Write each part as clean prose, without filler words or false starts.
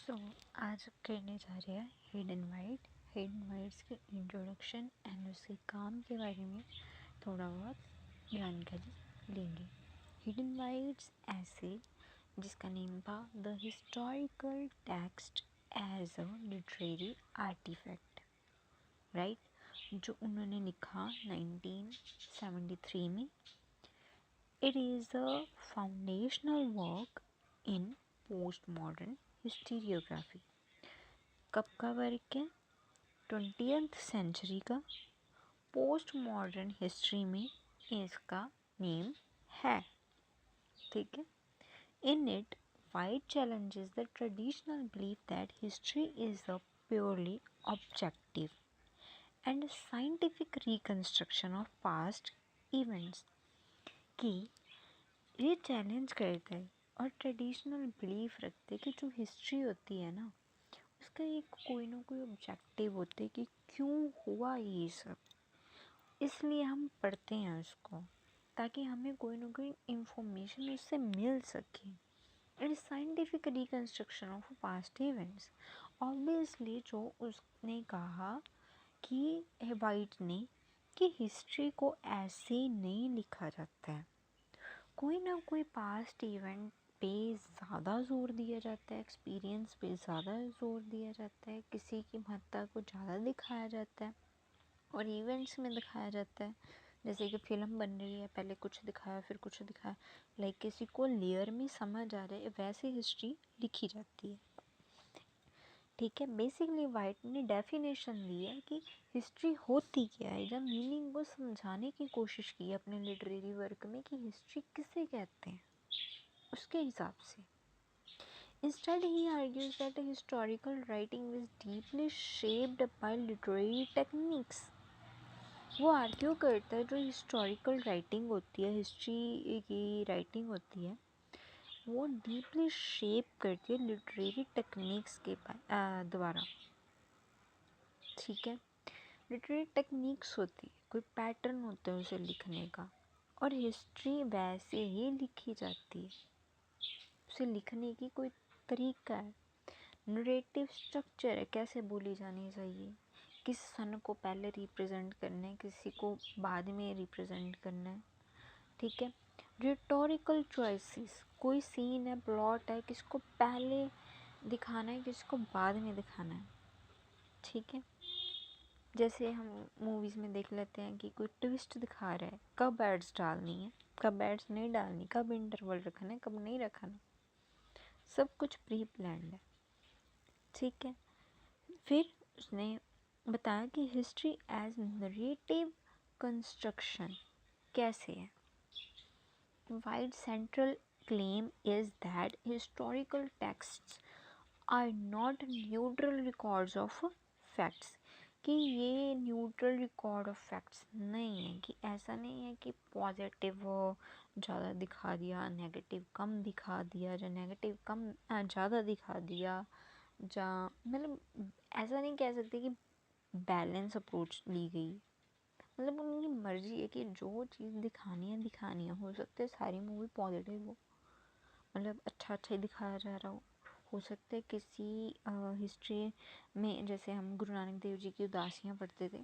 सो आज करने जा रहे हैं हिडन वाइट्स के इंट्रोडक्शन एंड उसके काम के बारे में थोड़ा बहुत जानकारी लेंगे। हिडन वाइट्स ऐसे जिसका नेम था the historical text as a literary artifact, right, जो उन्होंने लिखा 1973 में। It is a foundational work in post modern historiography. कब का वर्क है? 20th सेंचुरी का। पोस्ट मॉडर्न हिस्ट्री में इसका नेम है, ठीक है। In it white challenges the traditional belief that history is a purely objective and scientific reconstruction of past events, कि ये चैलेंज करता है और ट्रेडिशनल बिलीफ रखते हैं कि जो हिस्ट्री होती है ना, उसका एक कोई ना कोई ऑब्जेक्टिव होता है कि क्यों हुआ ये सब, इसलिए हम पढ़ते हैं उसको ताकि हमें कोई ना कोई इंफॉर्मेशन उससे मिल सके। It scientific reconstruction of past events. Obviously जो उसने कहा कि वाइट ने कि हिस्ट्री को ऐसे नहीं लिखा जाता है, कोई ना कोई पास्ट इवेंट पे ज़्यादा जोर दिया जाता है, एक्सपीरियंस पे ज़्यादा जोर दिया जाता है, किसी की महत्ता को ज़्यादा दिखाया जाता है और इवेंट्स में दिखाया जाता है। जैसे कि फिल्म बन रही है, पहले कुछ दिखाया फिर कुछ दिखाया, लाइक किसी को लेयर में समझ आ रहा है, वैसे हिस्ट्री लिखी जाती है, ठीक है। बेसिकली वाइट ने डेफिनेशन ली है कि हिस्ट्री होती क्या है, जब मीनिंग को समझाने की कोशिश की है अपने लिटरेरी वर्क में कि हिस्ट्री किसे कहते हैं उसके हिसाब से। Instead, he argues that historical writing is deeply shaped by literary techniques. वो आर्ग्यू करता है जो हिस्टोरिकल राइटिंग होती है, हिस्ट्री की राइटिंग होती है, वो डीपली शेप करती है लिटरेरी टेक्निक्स के द्वारा, ठीक है। लिटरेरी टेक्निक्स होती है, कोई पैटर्न होता है उसे लिखने का, और हिस्ट्री वैसे ही लिखी जाती है, उसे लिखने की कोई तरीका है, नरेटिव स्ट्रक्चर है, कैसे बोली जानी चाहिए, किस सन को पहले रिप्रेजेंट करना है, किसी को बाद में रिप्रेजेंट करना है, ठीक है। रिटोरिकल चॉइसेस, कोई सीन है, प्लॉट है, किसको पहले दिखाना है, किसको बाद में दिखाना है, ठीक है। जैसे हम मूवीज़ में देख लेते हैं कि कोई ट्विस्ट दिखा रहा है, कब एड्स डालनी है, कब एड्स नहीं डालनी, कब इंटरवल रखना है, कब नहीं रखना, सब कुछ प्री प्लान्ड है, ठीक है। फिर उसने बताया कि हिस्ट्री एज नरेटिव कंस्ट्रक्शन कैसे है। Wide central claim is that historical texts are not neutral records of facts, कि ये न्यूट्रल रिकॉर्ड ऑफ फैक्ट्स नहीं है, कि ऐसा नहीं है कि पॉजिटिव ज़्यादा दिखा दिया, नेगेटिव कम दिखा दिया, या नेगेटिव कम ज़्यादा दिखा दिया, जा मतलब ऐसा नहीं कह सकते कि बैलेंस अप्रोच ली गई। मतलब उनकी मर्जी है कि जो चीज़ दिखानी है, हो सकता है सारी मूवी पॉजिटिव हो, मतलब अच्छा ही दिखाया जा रहा हो सकता है किसी हिस्ट्री में, जैसे हम गुरु नानक देव जी की उदासियाँ पढ़ते थे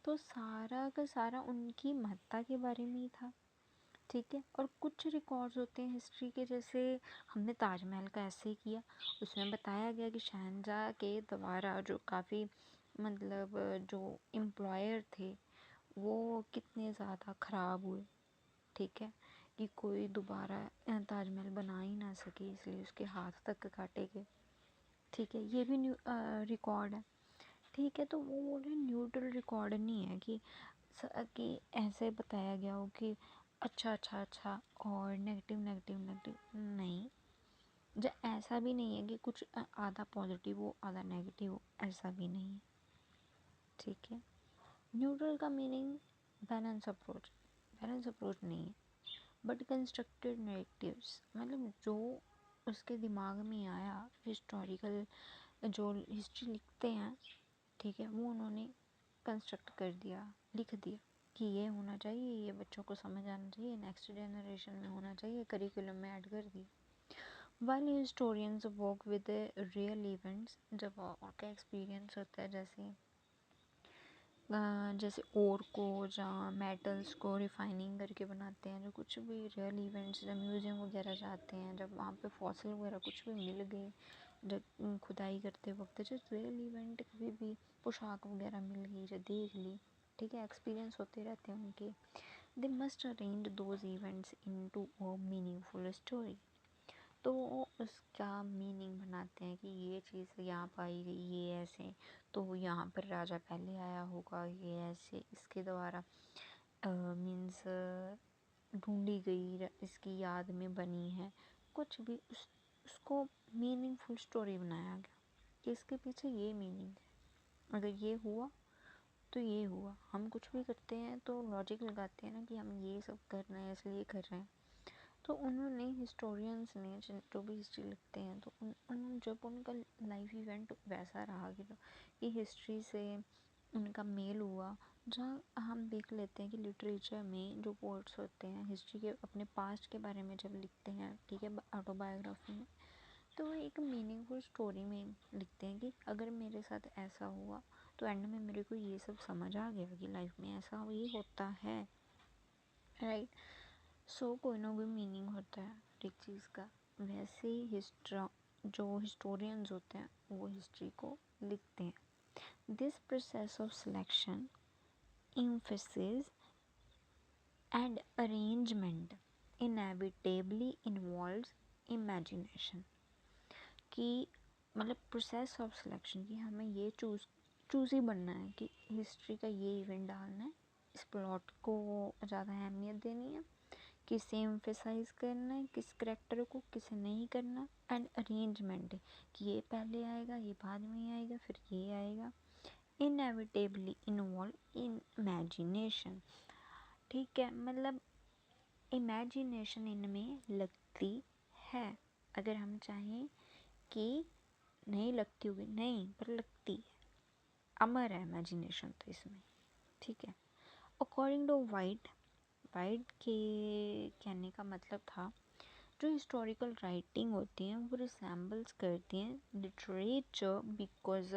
तो सारा का सारा उनकी महत्ता के बारे में ही था, ठीक है। और कुछ रिकॉर्ड्स होते हैं हिस्ट्री के, जैसे हमने ताजमहल का ऐसे ही किया, उसमें बताया गया कि शहनशाह के द्वारा जो काफ़ी मतलब जो एम्प्लॉयर थे वो कितने ज़्यादा ख़राब हुए, ठीक है, कि कोई दोबारा ताजमहल बना ही ना सके, इसलिए उसके हाथ तक काटे गए, ठीक है। ये भी रिकॉर्ड है, ठीक है। तो वो बोल रहे न्यूट्रल रिकॉर्ड नहीं है कि ऐसे बताया गया हो कि अच्छा और नेगेटिव नेगेटिव नेगेटिव, नहीं। जो ऐसा भी नहीं है कि कुछ आधा पॉजिटिव हो आधा नेगेटिव हो, ऐसा भी नहीं है, ठीक है। न्यूट्रल का मीनिंग बैलेंस अप्रोच नहीं है, बट कंस्ट्रक्टेड नरेटिव्स, मतलब जो उसके दिमाग में आया, हिस्टोरिकल जो हिस्ट्री लिखते हैं, ठीक है, वो उन्होंने कंस्ट्रक्ट कर दिया, लिख दिया कि ये होना चाहिए, ये बच्चों को समझ आना चाहिए, नेक्स्ट जनरेशन में होना चाहिए, करिकुलम में ऐड कर दिया। While historians work with the real events, जब उनका एक्सपीरियंस होता है, जैसे ओर को जहाँ मेटल्स को रिफाइनिंग करके बनाते हैं, जो कुछ भी रियल इवेंट्स, जब म्यूज़ियम वगैरह जाते हैं, जब वहाँ पे फॉसिल वगैरह कुछ भी मिल गए, जब खुदाई करते वक्त जो रियल इवेंट कभी भी पोशाक वगैरह मिल गई जो देख ली, ठीक है, एक्सपीरियंस होते रहते हैं उनके, they must arrange those events into a meaningful story. तो उसका मीनिंग बनाते हैं कि ये चीज़ यहाँ पाई गई, ये ऐसे, तो यहाँ पर राजा पहले आया होगा, ये ऐसे इसके द्वारा मीन्स ढूंढी गई, इसकी याद में बनी है, कुछ भी उसको मीनिंगफुल स्टोरी बनाया गया कि इसके पीछे ये मीनिंग है, अगर ये हुआ तो ये हुआ। हम कुछ भी करते हैं तो लॉजिक लगाते हैं ना कि हम ये सब कर रहे हैं इसलिए कर रहे हैं। तो उन्होंने हिस्टोरियंस ने जो भी हिस्ट्री लिखते हैं, तो उन जब उनका लाइफ इवेंट वैसा रहा कि हिस्ट्री से उनका मेल हुआ, जहाँ हम देख लेते हैं कि लिटरेचर में जो पोर्ट्स होते हैं हिस्ट्री के अपने पास्ट के बारे में जब लिखते हैं, ठीक है, ऑटोबायोग्राफी में, तो वो एक मीनिंगफुल स्टोरी में लिखते हैं कि अगर मेरे साथ ऐसा हुआ तो एंड में मेरे को ये सब समझ आ गया कि लाइफ में ऐसा ये होता है, राइट। सो कोई ना कोई मीनिंग होता है एक चीज़ का। वैसे ही जो हिस्टोरियंस होते हैं वो हिस्ट्री को लिखते हैं। This process of selection, emphasis and arrangement inevitably involves imagination। कि मतलब प्रोसेस ऑफ सिलेक्शन कि हमें ये चूज़ ही बनना है कि हिस्ट्री का ये इवेंट डालना है, इस प्लॉट को ज़्यादा अहमियत देनी है, किसे एम्फेसाइज करना है, किस करेक्टर को किसे नहीं करना, एंड अरेंजमेंट कि ये पहले आएगा, ये बाद में आएगा, फिर ये आएगा। इनएविटेबली इन्वॉल्व इन इमेजिनेशन, ठीक है, मतलब इमेजिनेशन इनमें लगती है। अगर हम चाहें कि नहीं लगती होगी, नहीं, पर लगती है, अमर है इमेजिनेशन तो इसमें, ठीक है। अकॉर्डिंग टू वाइट, वाइट के कहने का मतलब था जो हिस्टोरिकल राइटिंग होती हैं वो रिसेंबल्स करती हैं literature because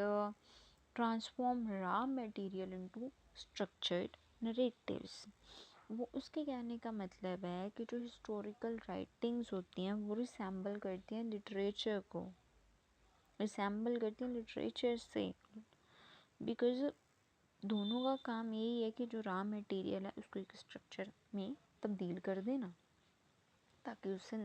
transform raw material into structured narratives. वो उसके कहने का मतलब है कि जो हिस्टोरिकल राइटिंग्स होती हैं वो रिसेंबल करती हैं लिटरेचर को, रिसेंबल करती हैं लिटरेचर से, बिकॉज दोनों का काम यही है कि जो रॉ मटेरियल है उसको एक स्ट्रक्चर में तब्दील कर देना, ताकि उससे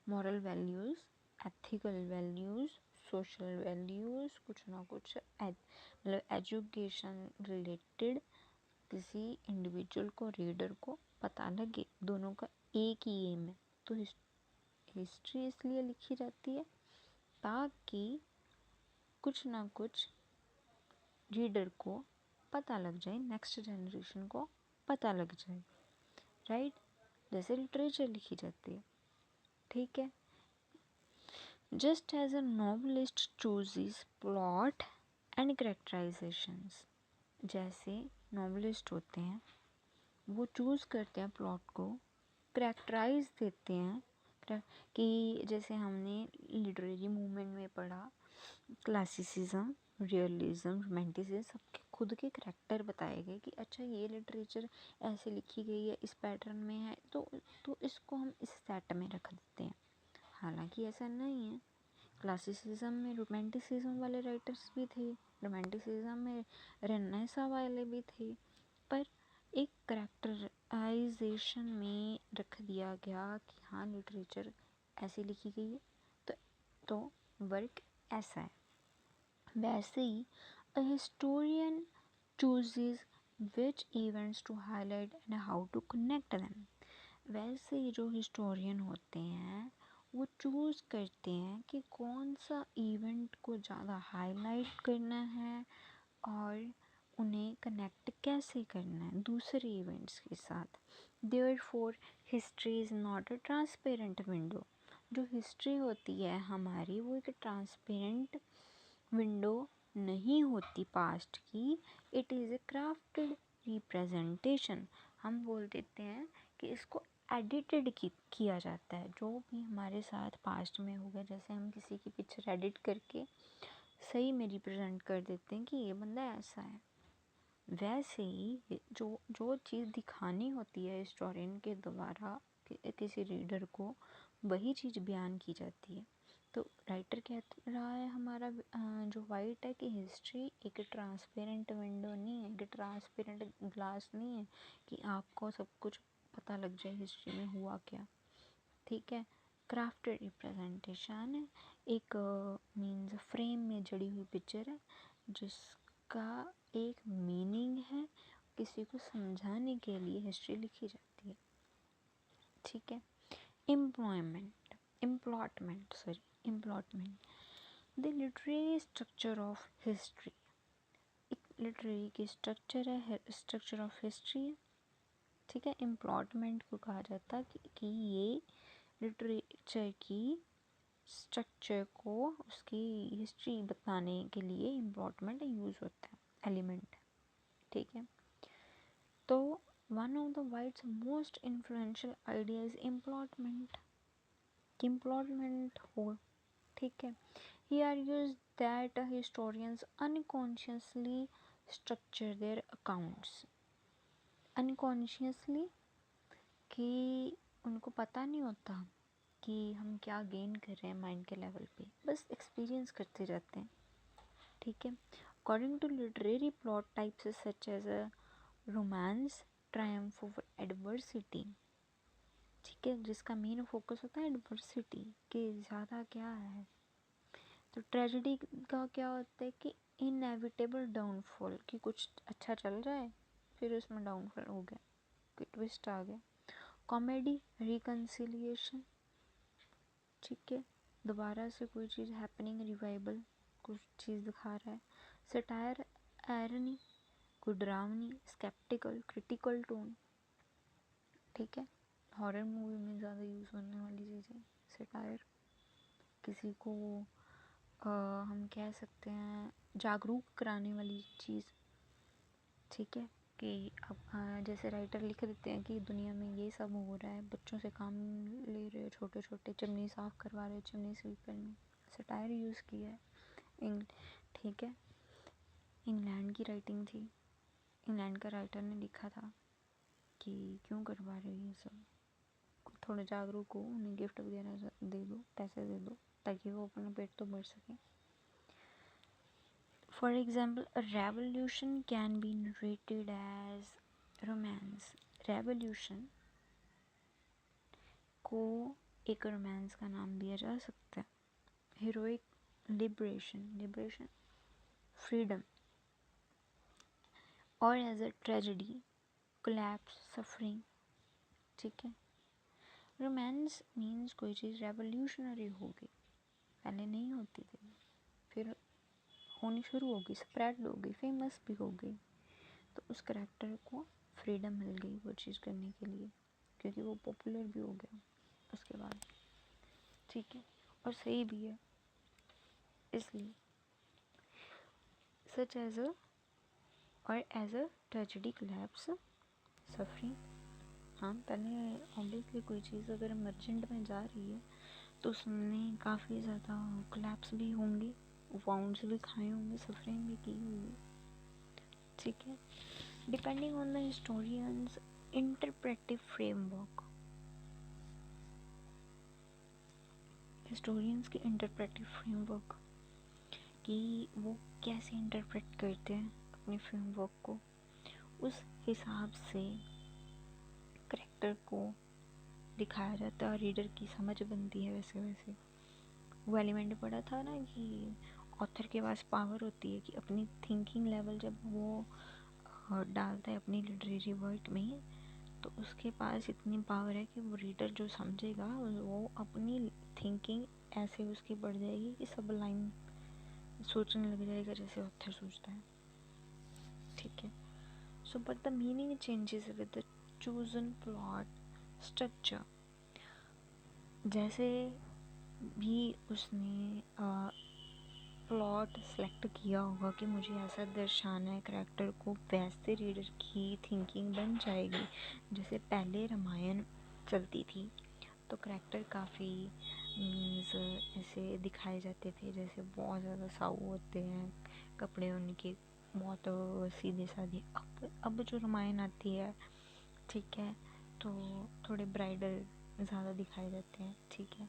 moral values, ethical values, social values, कुछ ना कुछ मतलब एजुकेशन रिलेटेड किसी इंडिविजुअल को, रीडर को पता लगे। दोनों का एक ही एम है। तो हिस्ट्री इसलिए लिखी जाती है ताकि कुछ ना कुछ रीडर को पता लग जाए, नेक्स्ट जनरेशन को पता लग जाए, राइट। जैसे लिटरेचर लिखी जाती है, ठीक है। Just as a novelist chooses plot and characterisations, जैसे नॉवलिस्ट होते हैं वो चूज़ करते हैं प्लॉट को, करेक्टराइज देते हैं कि जैसे हमने लिटरेरी मूवमेंट में पढ़ा, क्लासिसिज्म, रियलिज्म, रोमांटिसिज्म, सबके खुद के करेक्टर बताए गए कि अच्छा ये लिटरेचर ऐसे लिखी गई है, इस पैटर्न में है, तो इसको हम इस सेट में रख देते हैं। हालांकि ऐसा नहीं है। क्लासिसिज्म में रोमांटिसिज्म वाले राइटर्स भी थे, रोमांटिसिज्म में रेनेसां वाले भी थे, पर एक करेक्टराइजेशन में रख दिया गया कि हाँ लिटरेचर ऐसी लिखी गई है, तो वर्क ऐसा है। वैसे ही a historian chooses which events to highlight and how to connect them। वैसे ही जो हिस्टोरियन होते हैं वो चूज़ करते हैं कि कौन सा इवेंट को ज़्यादा हाईलाइट करना है और उन्हें कनेक्ट कैसे करना है दूसरे इवेंट्स के साथ। Therefore history is not a transparent window. जो हिस्ट्री होती है हमारी वो एक ट्रांसपेरेंट विंडो नहीं होती पास्ट की, it is a crafted representation. हम बोल देते हैं कि इसको एडिटेड किया जाता है। जो भी हमारे साथ पास्ट में हो गया, जैसे हम किसी की पिक्चर एडिट करके सही में रिप्रेजेंट कर देते हैं कि ये बंदा ऐसा है, वैसे ही जो जो चीज़ दिखानी होती है हिस्टोरियन के द्वारा किसी रीडर को, वही चीज़ बयान की जाती है। तो राइटर कह रहा है हमारा जो वाइट है कि हिस्ट्री एक ट्रांसपेरेंट विंडो नहीं है, एक ट्रांसपेरेंट ग्लास नहीं है कि आपको सब कुछ पता लग जाए हिस्ट्री में हुआ क्या। ठीक है, क्राफ्टेड रिप्रेजेंटेशन है, एक मीन्स फ्रेम में जड़ी हुई पिक्चर है जिसका एक मीनिंग है, किसी को समझाने के लिए हिस्ट्री लिखी जाती है। ठीक है, emplotment the literary structure of history. एक लिटरेरी की स्ट्रक्चर है, स्ट्रक्चर ऑफ हिस्ट्री है। ठीक है, इम्प्लॉटमेंट को कहा जाता है कि ये लिटरेचर की स्ट्रक्चर को उसकी हिस्ट्री बताने के लिए इम्प्लॉटमेंट यूज़ होता है, एलिमेंट। ठीक है, तो one of the White's most influential idea is emplotment हो। ठीक है, he argues that historians unconsciously structure their accounts, unconsciously कि उनको पता नहीं होता कि हम क्या गेन कर रहे हैं माइंड के लेवल पे, बस एक्सपीरियंस करते जाते हैं। ठीक है, according to literary plot types such as a romance, triumph over adversity. ठीक है, जिसका मेन फोकस होता है एडवर्सिटी कि ज़्यादा क्या है। तो ट्रेजेडी का क्या होता है कि इनएविटेबल डाउनफॉल, कि कुछ अच्छा चल रहा है फिर उसमें डाउनफॉल हो गया, कोई ट्विस्ट आ गया। कॉमेडी रिकन्सिलिएशन, ठीक है, दोबारा से कोई चीज़ हैपनिंग, रिवाइवल, कुछ चीज़ दिखा रहा है। सटायर आयरनी, कोई ड्रामनी, स्केप्टिकल क्रिटिकल टोन। ठीक है, हॉरर मूवी में ज़्यादा यूज़ होने वाली चीज़ है सटायर। किसी को हम कह सकते हैं जागरूक कराने वाली चीज़। ठीक है, कि अब जैसे राइटर लिख देते हैं कि दुनिया में ये सब हो रहा है, बच्चों से काम ले रहे हो, छोटे छोटे चिमनी साफ़ करवा रहे हो चिमनी स्वीपर में, सटायर यूज़ किया है। ठीक है, इंग्लैंड की राइटिंग थी, इंग्लैंड का राइटर ने लिखा था कि क्यों करवा रहे हो ये सब, थोड़े जागरूक हो, उन्हें गिफ्ट वगैरह दे दो, पैसे दे दो, ताकि वो अपना पेट तो भर सकें। For example, a revolution can be narrated as romance. Revolution को एक रोमांस का नाम दिया जा सकता है। Heroic liberation, freedom, और as a tragedy, collapse, suffering। ठीक है, रोमांस मीन्स कोई चीज़ रेवोल्यूशनरी हो गई, पहले नहीं होती थी, फिर होनी शुरू हो गई, स्प्रेड हो गई, फेमस भी हो गई, तो उस करैक्टर को फ्रीडम मिल गई वो चीज़ करने के लिए, क्योंकि वो पॉपुलर भी हो गया उसके बाद। ठीक है, और सही भी है इसलिए। सच एज अ और as a tragedy, collapse, suffering. हाँ, पहले ऑब्वियसली कोई चीज़ अगर इमरजेंट में जा रही है तो उसमें काफ़ी ज़्यादा कोलैप्स भी होंगे, वाउंड्स भी खाए होंगे, सफरिंग भी की होगी। ठीक है, depending on the historians interpretive framework, historians की इंटरप्रेटिव फ्रेमवर्क कि वो कैसे इंटरप्रेट करते हैं अपने फ्रेमवर्क को, उस हिसाब से करेक्टर को दिखाया जाता है और रीडर की समझ बनती है वैसे वैसे। वो एलिमेंट पढ़ा था ना कि ऑथर के पास पावर होती है कि अपनी थिंकिंग लेवल जब वो डालता है अपनी लिटरेरी वर्क में, तो उसके पास इतनी पावर है कि वो रीडर जो समझेगा वो अपनी थिंकिंग ऐसे उसकी बढ़ जाएगी कि सब लाइन सोचने लग जाएगा जैसे ऑथर सोचता है। ठीक है, so but the meaning changes with the chosen plot structure. जैसे भी उसने प्लॉट सेलेक्ट किया होगा कि मुझे ऐसा दर्शाना है करेक्टर को, वैसे रीडर की थिंकिंग बन जाएगी। जैसे पहले रामायण चलती थी तो करैक्टर काफ़ी मीन्स ऐसे दिखाए जाते थे, जैसे बहुत ज़्यादा साऊ होते हैं, कपड़े उनके बहुत सीधे साधे। अब जो रामायण आती है, ठीक है, तो थोड़े ब्राइडल ज़्यादा दिखाए जाते हैं, ठीक है।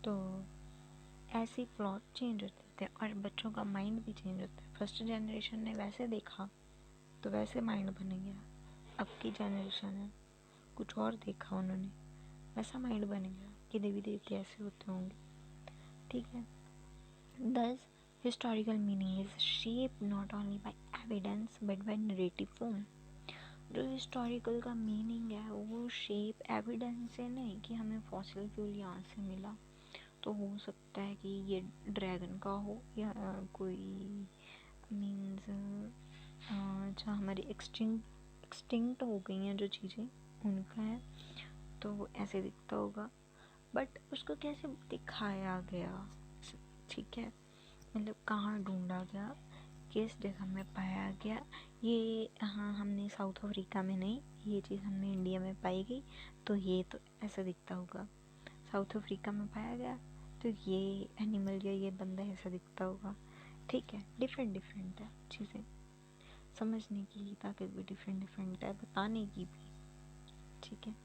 तो ऐसे प्लॉट चेंज होते थे और बच्चों का माइंड भी चेंज होता है। फर्स्ट जनरेशन ने वैसे देखा तो वैसे माइंड बन गया, अब की जनरेशन है कुछ और देखा उन्होंने, वैसा माइंड बन गया कि देवी देवते ऐसे होते होंगे, ठीक है। Thus, historical meaning is shaped not only by evidence but by narrative form. जो हिस्टोरिकल का मीनिंग है वो शेप एविडेंस से नहीं कि हमें फॉसिल फ्यूल यहाँ से मिला, तो हो सकता है कि ये ड्रैगन का हो या कोई मीन्स जहाँ हमारी एक्सटिंक्ट हो गई हैं जो चीज़ें उनका है, तो वो ऐसे दिखता होगा। बट उसको कैसे दिखाया गया, ठीक है, मतलब कहाँ ढूंढा गया, किस जगह में पाया गया, ये हाँ हमने साउथ अफ्रीका में नहीं, ये चीज़ हमने इंडिया में पाई गई, तो ये तो ऐसा दिखता होगा। साउथ अफ्रीका में पाया गया तो ये एनिमल या ये बंदा ऐसा दिखता होगा, ठीक है। डिफरेंट डिफरेंट है चीज़ें, समझने की ताकत भी डिफरेंट है, बताने की भी, ठीक है।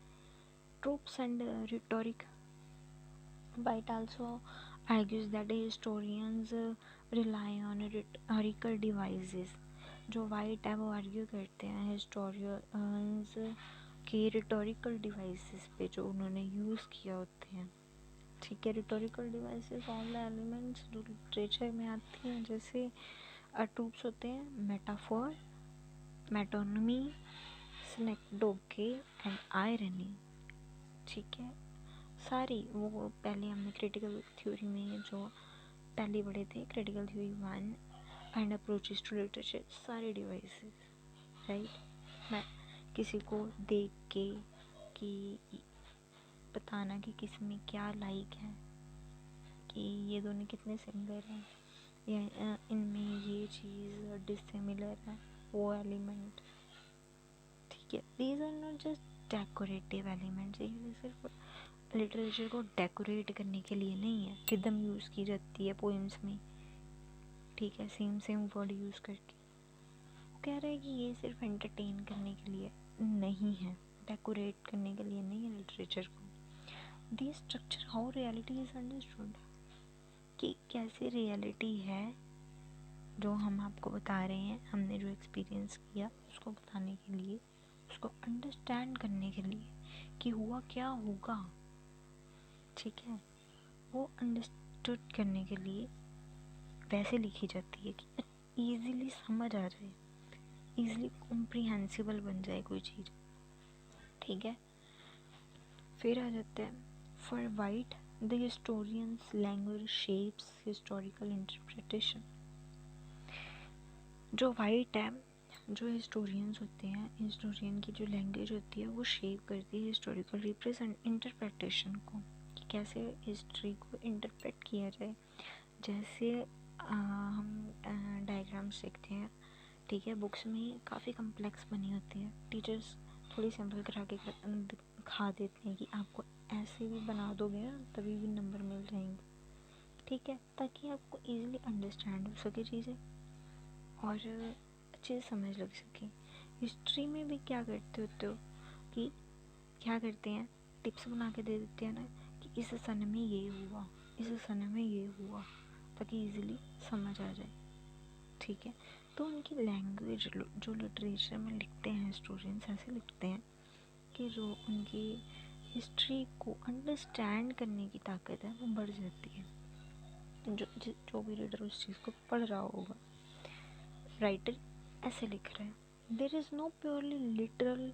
Tropes and rhetoric, White also argues that historians rely on rhetorical devices. जो वाइट है वो आर्ग्यू करते हैं हिस्टोरियंस के रिटोरिकल डिवाइसेस पे जो उन्होंने यूज़ किया होते हैं, ठीक है। Rhetorical devices all the elements जो लिटरेचर में आती हैं, जैसे ट्रूप्स होते हैं, मेटाफोर, मेटोनमी, स्नेक्डोके एंड आयरनी, ठीक है। सारी वो पहले हमने क्रिटिकल थ्योरी में जो पहले पढ़े थे, critical theory 1 and approaches to literature, सारे डिवाइसेस, राइट। मैं किसी को देख के कि बताना कि किस में क्या लाइक है, कि ये दोनों कितने सिमिलर हैं या इनमें ये चीज़ डिसिमिलर है, वो एलिमेंट, ठीक है। These are not just decorative elements, ये सिर्फ लिटरेचर को डेकोरेट करने के लिए नहीं है। रिदम यूज़ की जाती है पोइम्स में, ठीक है, सेम वर्ड यूज़ करके। वो कह रहा है कि ये सिर्फ एंटरटेन करने के लिए नहीं है, डेकोरेट करने के लिए नहीं है लिटरेचर को। The structure how reality is understood, कि कैसे रियलिटी है जो हम आपको बता रहे हैं, हमने जो एक्सपीरियंस किया उसको बताने के लिए, उसको अंडरस्टैंड करने के लिए कि हुआ क्या होगा, ठीक है, वो अंडरस्टूड करने के लिए वैसे लिखी जाती है कि ईज़िली समझ आ जाए, ईज़िली कॉम्प्रिहेंसिबल बन जाए कोई चीज़, ठीक है। फिर आ जाता है for white the historians language shapes historical interpretation. जो वाइट है, जो हिस्टोरियंस होते हैं, हिस्टोरियन की जो लैंग्वेज होती है वो शेप करती है हिस्टोरिकल रिप्रेजेंट इंटरप्रिटेशन को, कि कैसे हिस्ट्री को इंटरप्रेट किया जाए। जैसे हम डायग्राम्स देखते हैं, ठीक है, बुक्स में काफ़ी कम्प्लेक्स बनी होती है, टीचर्स थोड़ी सिंपल करा के खा देते हैं कि आपको ऐसे भी बना दोगे ना तभी भी नंबर मिल जाएंगे, ठीक है, ताकि आपको ईज़िली अंडरस्टैंड हो सके चीज़ें और अच्छे से समझ लग सके। हिस्ट्री में भी क्या करते होते हो कि क्या करते हैं, टिप्स बना के दे देते हैं ना कि इस सन में ये हुआ, इस सन में ये हुआ, ताकि इजीली समझ आ जाए, ठीक है। तो उनकी लैंग्वेज जो लिटरेचर में लिखते हैं स्टूडेंट्स ऐसे लिखते हैं कि जो उनकी हिस्ट्री को अंडरस्टैंड करने की ताकत है वो बढ़ जाती है, जो भी रीडर उस चीज़ को पढ़ रहा होगा। राइटर ऐसे लिख रहे हैं, there is no purely literal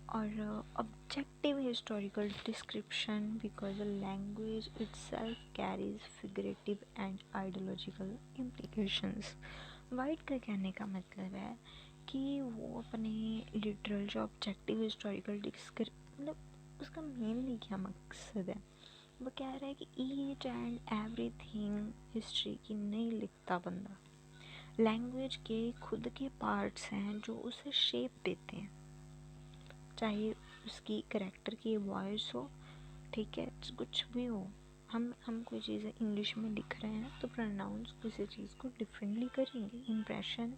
और objective historical description because the language itself carries figurative and ideological implications. White का कहने का मतलब है कि वो अपने लिटरल जो ऑब्जेक्टिव हिस्टोरिकल मतलब उसका मेनली क्या मकसद है, वो कह रहा है कि ईच एंड एवरीथिंग हिस्ट्री की नहीं लिखता बंदा, लैंग्वेज के खुद के पार्ट्स हैं जो उसे शेप देते हैं, चाहे उसकी करेक्टर की वॉइस हो, ठीक है, कुछ भी हो, हम कोई चीज़ें इंग्लिश में लिख रहे हैं तो प्रोनाउंस किसी चीज़ को डिफरेंटली करेंगे। इम्प्रेशन,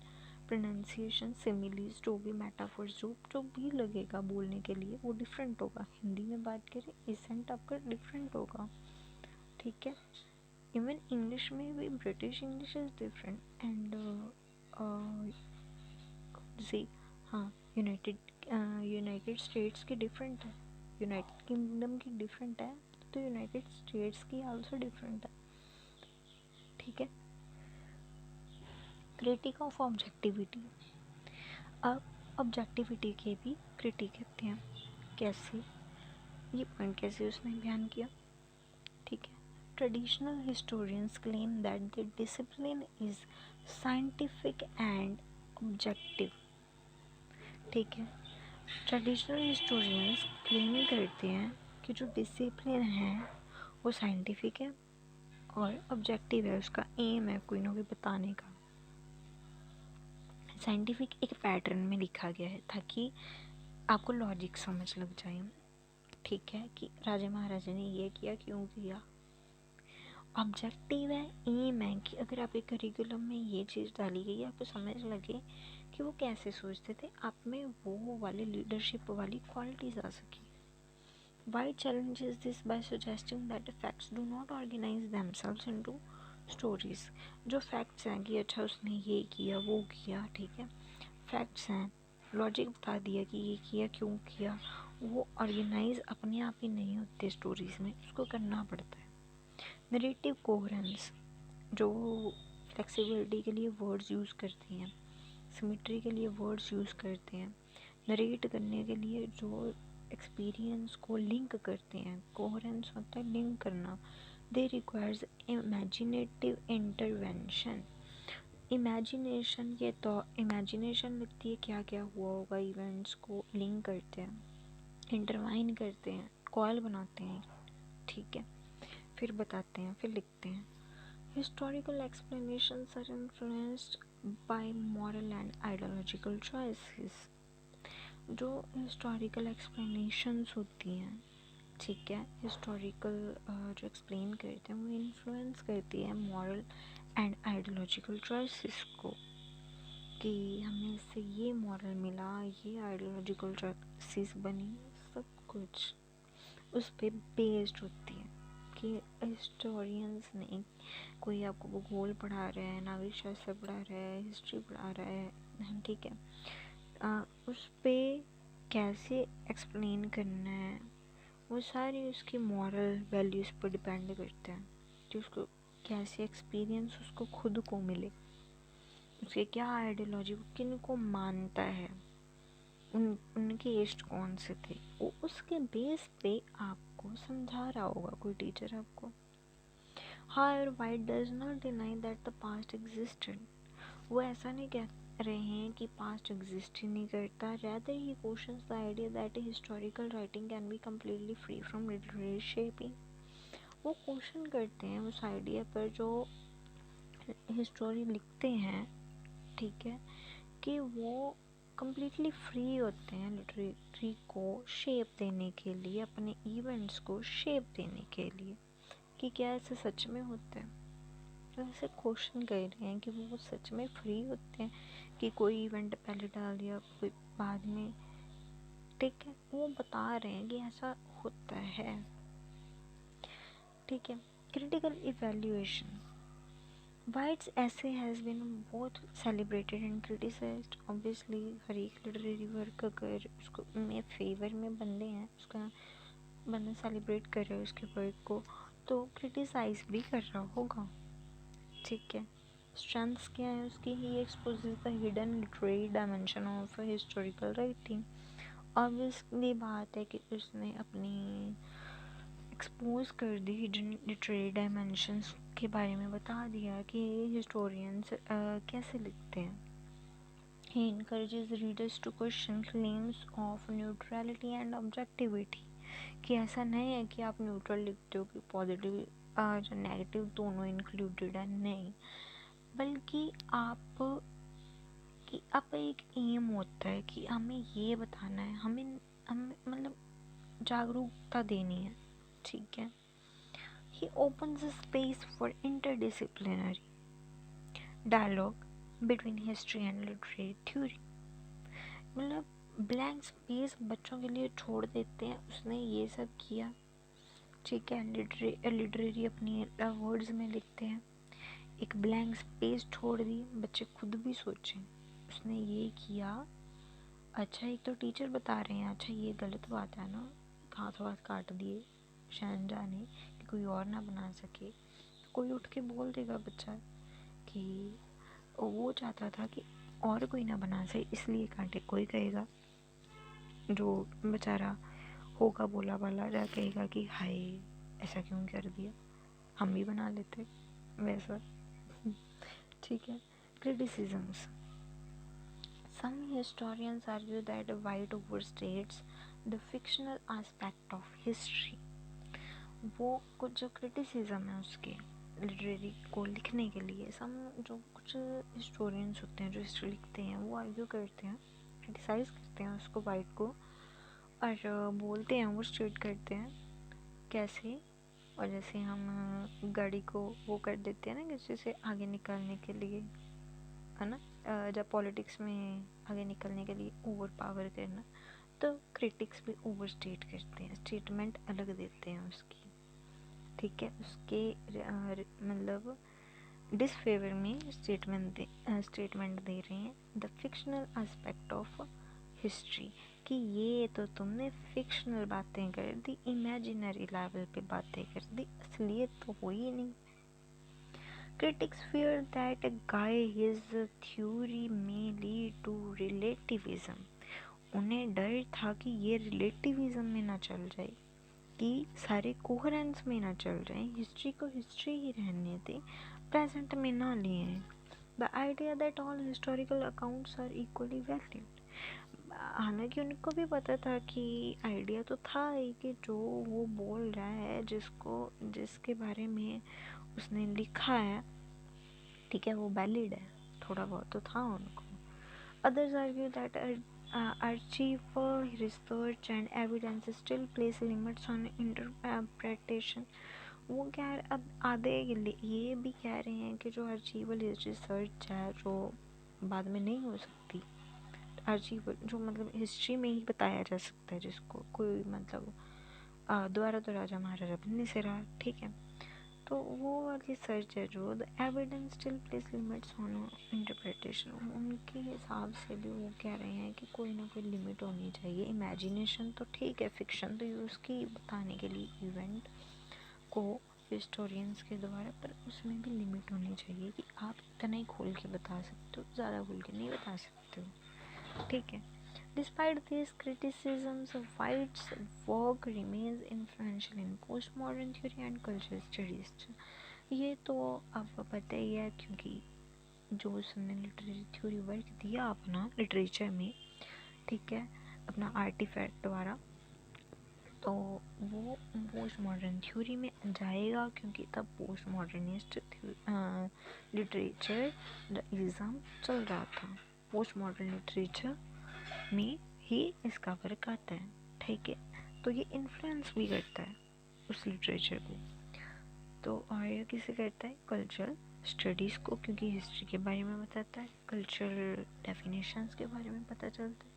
प्रोनाउंसिएशन, सिमिलीज, जो भी मेटाफोर्स जो भी लगेगा बोलने के लिए वो डिफरेंट होगा। हिंदी में बात करें, एसेंट आपका डिफरेंट होगा, ठीक है। इवन इंग्लिश में भी British English is different and जैसे हाँ यूनाइटेड स्टेट्स की डिफरेंट है, यूनाइटेड किंगडम की डिफरेंट है, तो यूनाइटेड स्टेट्स की आल्सो डिफरेंट है, ठीक है। Critic of objectivity. अब ऑब्जेक्टिविटी के भी क्रिटिक कहते हैं। कैसे, ये पॉइंट कैसे उसने बयान किया, ठीक है। Traditional historians claim that the discipline is scientific and objective, ठीक है। ट्रेडिशनल हिस्टोरियंस क्लेम करते हैं कि जो डिसिप्लिन है वो साइंटिफिक है और ऑब्जेक्टिव है, उसका एम है कोई ना कोई बताने का। साइंटिफिक एक पैटर्न में लिखा गया है ताकि आपको लॉजिक समझ लग जाए, ठीक है, कि राजा महाराजा ने ये किया क्यों किया। ऑब्जेक्टिव है, एम है कि अगर आपके करिकुलम में ये चीज़ डाली गई है, आपको समझ लगे कि वो कैसे सोचते थे, आप में वो वाली लीडरशिप वाली क्वालिटीज आ सके। White challenges this by suggesting that the facts do not organize themselves into stories। जो फैक्ट्स हैं कि अच्छा उसने ये किया वो किया, ठीक है, फैक्ट्स हैं, लॉजिक बता दिया कि ये किया क्यों किया, वो ऑर्गेनाइज अपने आप ही नहीं होते स्टोरीज में, उसको करना पड़ता है। नरेटिव कोहेरेंस, जो फ्लेक्सिबिलिटी के लिए वर्ड्स यूज़ करते हैं, सिमेट्री के लिए वर्ड्स यूज़ करते हैं, नरेट करने के लिए जो एक्सपीरियंस को लिंक करते हैं, कोहेरेंस होता है लिंक करना। दे रिक्वायर्स इमेजिनेटिव इंटरवेंशन। इमेजिनेशन, ये तो इमेजिनेशन लगती है क्या क्या हुआ होगा, इवेंट्स को लिंक करते हैं, इंटरवाइन करते हैं, कॉल बनाते हैं, ठीक है, फिर बताते हैं, फिर लिखते हैं। Historical explanations are influenced by moral and ideological choices. जो हिस्टोरिकल एक्सप्लेनेशंस होती हैं, ठीक है, हिस्टोरिकल जो एक्सप्लेन करते हैं वो इन्फ्लुएंस करती है मॉरल एंड आइडियोलॉजिकल चॉइसेस को, कि हमें इससे ये मॉरल मिला, ये आइडियोलॉजिकल चॉइसेस बनी, सब कुछ उस पर बेस्ड होती है। कि हिस्टोरियंस नहीं, कोई आपको भूगोल पढ़ा रहा है, नागरिक शास्त्र पढ़ा रहा है, हिस्ट्री पढ़ा रहा है, ठीक है, उस पर कैसे एक्सप्लेन करना है वो सारी उसकी मॉरल वैल्यूज़ पर डिपेंड करते हैं, कि उसको कैसे एक्सपीरियंस उसको खुद को मिले, उसके क्या आइडियोलॉजी, किन को मानता है, उनके एस्ट कौन से थे, वो उसके बेस पे आपको समझा रहा होगा कोई टीचर आपको। However, White does not deny that the past existed। वो ऐसा नहीं कह रहे हैं कि पास्ट एग्जिस्ट ही नहीं करता, rather he questions the idea that a historical writing can be completely free from literary shaping। वो क्वेश्चन करते हैं उस आइडिया पर जो हिस्टोरी लिखते हैं, ठीक है, कि वो कम्प्लीटली फ्री होते हैं लिटरेरी को शेप देने के लिए, अपने इवेंट्स को शेप देने के लिए, कि क्या ऐसे सच में होता है। तो ऐसे क्वेश्चन कर रहे हैं कि वो सच में फ्री होते हैं, कि कोई इवेंट पहले डाल दिया कोई बाद में, ठीक है, वो बता रहे हैं कि ऐसा होता है, ठीक है। Critical evaluation. White's essay has been both celebrated and criticized। Obviously हर एक लिटरेरी वर्क अगर उसको में फेवर में बंदे हैं, उसका बंदा सेलिब्रेट कर रहा है उसके वर्क को, तो क्रिटिसाइज भी कर रहा होगा, ठीक है। स्ट्रेंथ्स क्या है उसकी, he exposes the hidden literary dimension of historical writing. Obviously बात है कि उसने अपनी एक्सपोज कर दी हिडन लिटरेरी डायमेंशंस के बारे में, बता दिया कि हिस्टोरियंस कैसे लिखते हैं। He encourages readers to question claims of neutrality and objectivity, कि ऐसा नहीं है कि आप न्यूट्रल लिखते हो कि पॉजिटिव या नेगेटिव दोनों इंक्लूडेड है, नहीं, बल्कि आप एक एम होता है कि हमें ये बताना है, हमें हम मतलब जागरूकता देनी है, ठीक है। He opens a space for interdisciplinary dialogue between history and literary theory। मतलब ब्लैंक स्पेस बच्चों के लिए छोड़ देते हैं, उसने ये सब किया, ठीक है। लिटरेरी अपनी वर्ड्स में लिखते हैं, एक ब्लैंक स्पेस छोड़ दी, बच्चे खुद भी सोचें उसने ये किया। अच्छा एक तो टीचर बता रहे हैं, अच्छा ये गलत बात है ना, हाथ वाथ काट दिए शहनशाह ने कि कोई और ना बना सके, तो कोई उठ के बोल देगा बच्चा कि वो चाहता था कि और कोई ना बना सके इसलिए काटे। कोई कहेगा जो बेचारा होगा बोला वाला जा कहेगा कि हाय ऐसा क्यों कर दिया, हम भी बना लेते वैसा, ठीक है। Criticisms. Some historians argue that White overstates the fictional aspect of history। वो कुछ जो क्रिटिसिज्म है उसके लिटरेरी को लिखने के लिए, सम जो कुछ हिस्टोरियंस होते हैं जो हिस्ट्री लिखते हैं वो आर्ग्यू करते हैं, क्रिटिसाइज़ करते हैं उसको वाइट को, और बोलते हैं वो स्टेट करते हैं कैसे। और जैसे हम गाड़ी को वो कर देते हैं ना किसी से आगे निकालने के लिए, है ना, जब पॉलिटिक्स में आगे निकलने के लिए ओवर पावर करना, तो क्रिटिक्स भी ओवर स्टेट करते हैं, स्टेटमेंट अलग देते हैं उसकी, ठीक है। उसके मतलब डिसफेवर में स्टेटमेंट दे रहे हैं the fictional aspect of history, कि ये तो तुमने फिक्शनल बातें कर दी, इमेजिनरी लेवल पे बातें कर दी, असलियत तो हो ही नहीं। Critics fear that his theory may lead to relativism। उन्हें डर था कि ये रिलेटिविज्म में ना चल जाए, कि सारे कोहेरेंस में ना चल जाए, हिस्ट्री को हिस्ट्री ही रहने दे, प्रेजेंट में ना लिए। The idea that all historical accounts are equally valid. हालांकि उनको भी पता था कि आइडिया तो था ही कि जो वो बोल रहा है, जिसके बारे में उसने लिखा है, ठीक है, वो वैलिड है, थोड़ा बहुत तो था उनको। Others argue that archive research and evidence still place limits on interpretation। वो कह रहे, अब आधे ये भी कह रहे हैं कि जो आर्चीवल रिसर्च है जो बाद में नहीं हो सकती, आर्चीवल जो मतलब हिस्ट्री में ही बताया जा सकता है, जिसको कोई मतलब दोबारा तो राजा महाराजा बनने से रहा, ठीक है, तो वो वाली सर्च है जो the evidence still place limits on interpretation. उनके हिसाब से भी वो कह रहे हैं कि कोई ना कोई लिमिट होनी चाहिए। इमेजिनेशन तो ठीक है, फिक्शन तो यूज़ की बताने के लिए इवेंट को हिस्टोरियंस के द्वारा, पर उसमें भी लिमिट होनी चाहिए कि आप इतना ही खोल के बता सकते हो, ज़्यादा खोल के नहीं बता सकते हो, ठीक है। Despite these criticisms, White's work remains influential in postmodern theory and cultural studies। ये तो आपको पता ही है, क्योंकि जो उसने लिटरेरी थ्योरी वर्क दिया अपना लिटरेचर में, ठीक है, अपना आर्टिफैक्ट द्वारा, तो वो पोस्ट मॉडर्न थ्योरी में जाएगा, क्योंकि तब पोस्ट मॉडर्निस्ट लिटरेचर इज़म चल रहा था। पोस्ट मॉडर्न लिटरेचर में ही इसका वर्क आता है, ठीक है, तो ये इन्फ्लुएंस भी करता है उस लिटरेचर को। तो और ये किसे करता है, कल्चरल स्टडीज़ को, क्योंकि हिस्ट्री के बारे में बताता है, कल्चरल डेफिनेशंस के बारे में पता चलता है।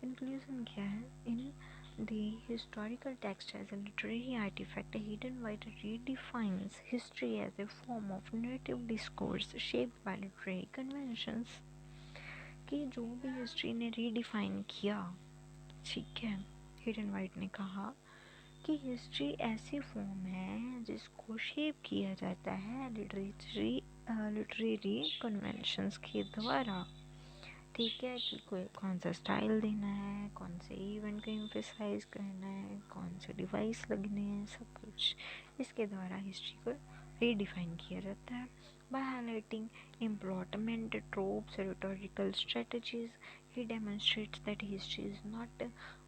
कंक्लूजन क्या है, इन the historical text as a literary artifact, Hayden White redefines history as a form of narrative discourse shaped by literary conventions। कि जो भी हिस्ट्री ने रीडिफाइन किया, ठीक है, हेडन वाइट ने कहा कि हिस्ट्री ऐसी फॉर्म है जिसको शेप किया जाता है लिटरेरी कन्वेंशंस के द्वारा, ठीक है, कि कोई कौन सा स्टाइल देना है, कौन से इवेंट को एम्फेसाइज करना है, कौन से डिवाइस लगने हैं, सब कुछ इसके द्वारा हिस्ट्री को रीडिफाइन किया जाता है। By highlighting important tropes, rhetorical strategies, he demonstrates that history is not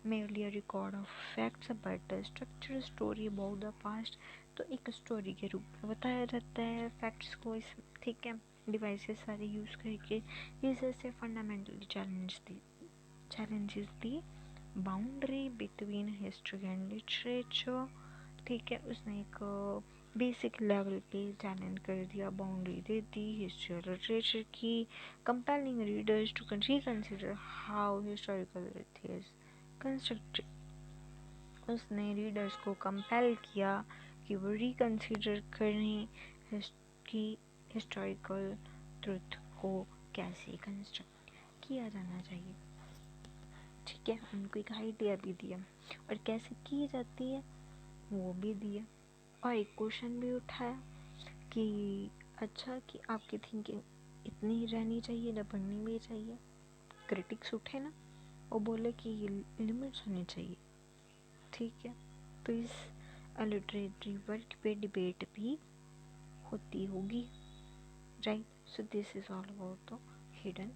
merely a record of facts but a structured story about the past। तो एक स्टोरी के रूप में बताया जाता है फैक्ट्स को, इस, ठीक है, डिवाइसेस सारे यूज़ करके। इस से fundamentally challenges the boundary between history and literature. ठीक है, उसने एक बेसिक लेवल पे चैलेंज कर दिया, बाउंड्री दे दी हिस्ट्री और लिटरेचर की, compelling readers to reconsider how historical truth is constructed. उसने रीडर्स को कंपेल किया कि वो रिकंसिडर करें कि हिस्टोरिकल ट्रुथ को कैसे कंस्ट्रक्ट किया जाना चाहिए। ठीक है, उनको एक आइडिया भी दिया और कैसे की जाती है वो भी दिया, और एक क्वेश्चन भी उठाया कि अच्छा कि आपकी थिंकिंग इतनी ही रहनी चाहिए या बढ़नी भी चाहिए। क्रिटिक्स उठे ना, वो बोले कि ये लिमिट्स होनी चाहिए। ठीक है, तो इस लिटरेरी वर्क पे डिबेट भी होती होगी, right. So this is all about the hidden